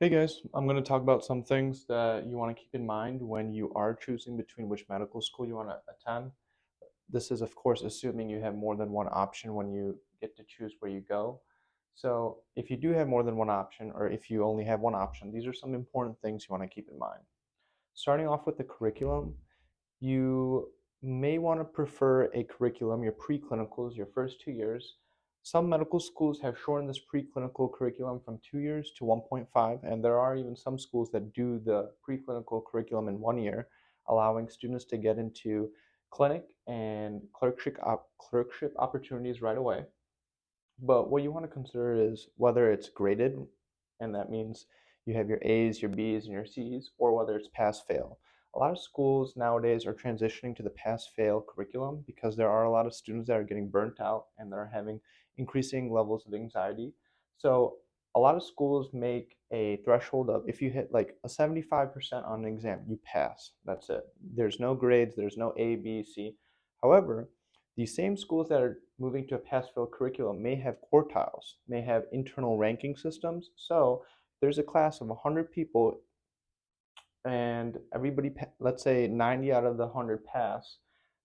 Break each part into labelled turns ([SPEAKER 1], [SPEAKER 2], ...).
[SPEAKER 1] Hey guys, I'm going to talk about some things that you want to keep in mind when you are choosing between which medical school you want to attend. This is, of course, assuming you have more than one option when you get to choose where you go. So, if you do have more than one option, or if you only have one option, these are some important things you want to keep in mind. Starting off with the curriculum, you may want to prefer a curriculum, your preclinicals, your first 2 years. Some medical schools have shortened this preclinical curriculum from 2 years to 1.5, and there are even some schools that do the preclinical curriculum in 1 year, allowing students to get into clinic and clerkship opportunities right away. But what you want to consider is whether it's graded, and that means you have your A's, your B's, and your C's, or whether it's pass fail. A lot of schools nowadays are transitioning to the pass fail curriculum because there are a lot of students that are getting burnt out and they're having increasing levels of anxiety. So, a lot of schools make a threshold of if you hit like a 75% on an exam, you pass. That's it. There's no grades, there's no A, B, C. However, these same schools that are moving to a pass-fail curriculum may have quartiles, may have internal ranking systems. So there's a class of 100 people and everybody, let's say 90 out of the 100 pass,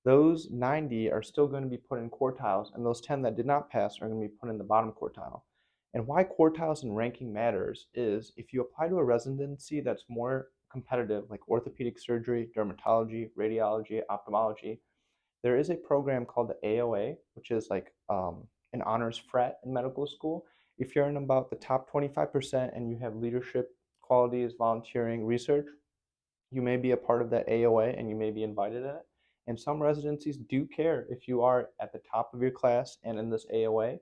[SPEAKER 1] those 90 are still going to be put in quartiles, and those 10 that did not pass are going to be put in the bottom quartile. And why quartiles and ranking matters is if you apply to a residency that's more competitive, like orthopedic surgery, dermatology, radiology, ophthalmology, there is a program called the AOA, which is like an honors frat in medical school. If you're in about the top 25% and you have leadership qualities, volunteering, research, you may be a part of that AOA and you may be invited in it. And some residencies do care if you are at the top of your class and in this AOA.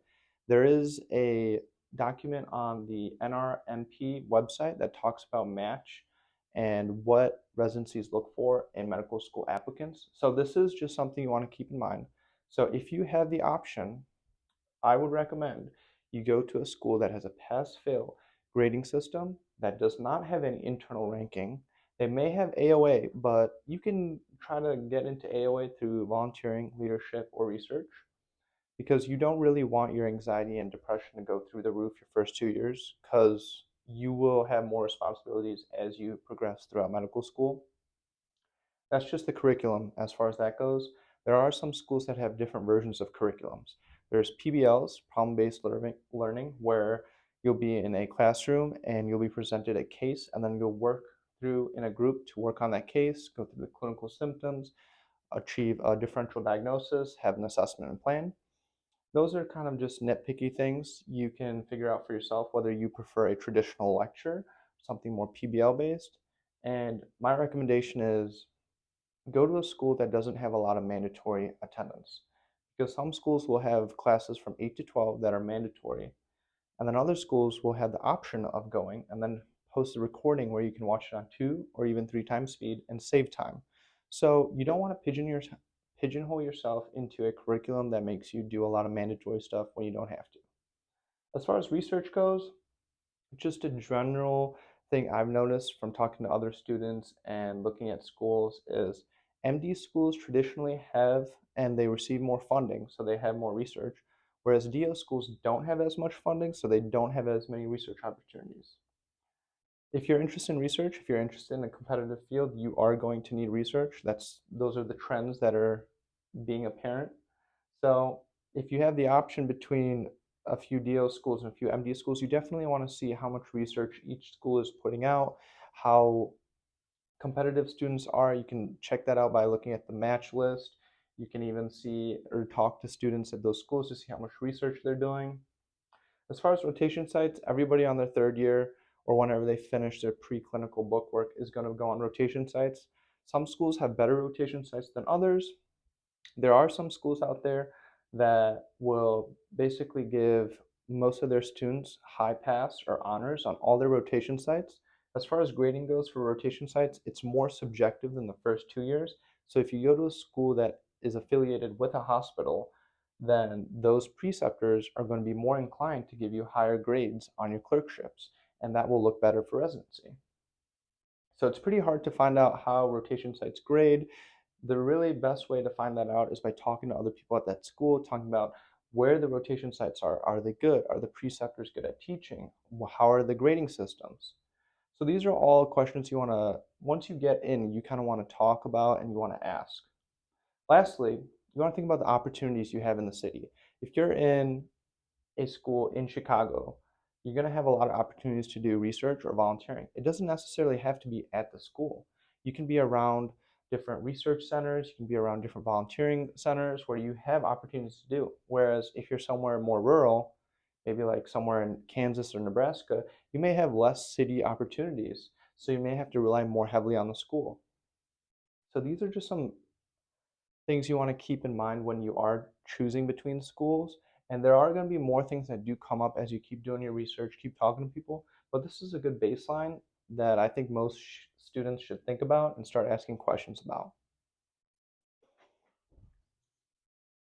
[SPEAKER 1] There is a document on the NRMP website that talks about match and what residencies look for in medical school applicants. So this is just something you want to keep in mind. So if you have the option, I would recommend you go to a school that has a pass fail grading system that does not have any internal ranking. They may have AOA, but you can try to get into AOA through volunteering, leadership, or research because you don't really want your anxiety and depression to go through the roof your first 2 years because you will have more responsibilities as you progress throughout medical school. That's just the curriculum as far as that goes. There are some schools that have different versions of curriculums. There's PBLs, problem-based learning, where you'll be in a classroom and you'll be presented a case, and then you'll work through in a group to work on that case, go through the clinical symptoms, achieve a differential diagnosis, have an assessment and plan. Those are kind of just nitpicky things. You can figure out for yourself whether you prefer a traditional lecture, something more PBL based. And my recommendation is go to a school that doesn't have a lot of mandatory attendance because some schools will have classes from 8 to 12 that are mandatory, and then other schools will have the option of going and then post a recording where you can watch it on 2 or even 3 times speed and save time. So you don't want to pigeonhole yourself into a curriculum that makes you do a lot of mandatory stuff when you don't have to. As far as research goes, just a general thing I've noticed from talking to other students and looking at schools is MD schools traditionally have and they receive more funding, so they have more research, whereas DO schools don't have as much funding, so they don't have as many research opportunities. If you're interested in research, if you're interested in a competitive field, you are going to need research. Those are the trends that are being apparent. So if you have the option between a few DO schools and a few MD schools, you definitely want to see how much research each school is putting out, how competitive students are. You can check that out by looking at the match list. You can even see or talk to students at those schools to see how much research they're doing. As far as rotation sites, everybody on their third year or whenever they finish their preclinical bookwork is going to go on rotation sites. Some schools have better rotation sites than others. There are some schools out there that will basically give most of their students high pass or honors on all their rotation sites. As far as grading goes for rotation sites, it's more subjective than the first 2 years. So if you go to a school that is affiliated with a hospital, then those preceptors are going to be more inclined to give you higher grades on your clerkships, and that will look better for residency. So it's pretty hard to find out how rotation sites grade. The really best way to find that out is by talking to other people at that school, talking about where the rotation sites are. Are they good? Are the preceptors good at teaching? How are the grading systems? So these are all questions you want to, once you get in, you kind of want to talk about and you want to ask. Lastly, you want to think about the opportunities you have in the city. If you're in a school in Chicago, you're going to have a lot of opportunities to do research or volunteering. It doesn't necessarily have to be at the school. You can be around different research centers, you can be around different volunteering centers where you have opportunities to do. Whereas if you're somewhere more rural, maybe like somewhere in Kansas or Nebraska, you may have less city opportunities. So you may have to rely more heavily on the school. So these are just some things you want to keep in mind when you are choosing between schools. And there are going to be more things that do come up as you keep doing your research, keep talking to people. But this is a good baseline that I think most students should think about and start asking questions about.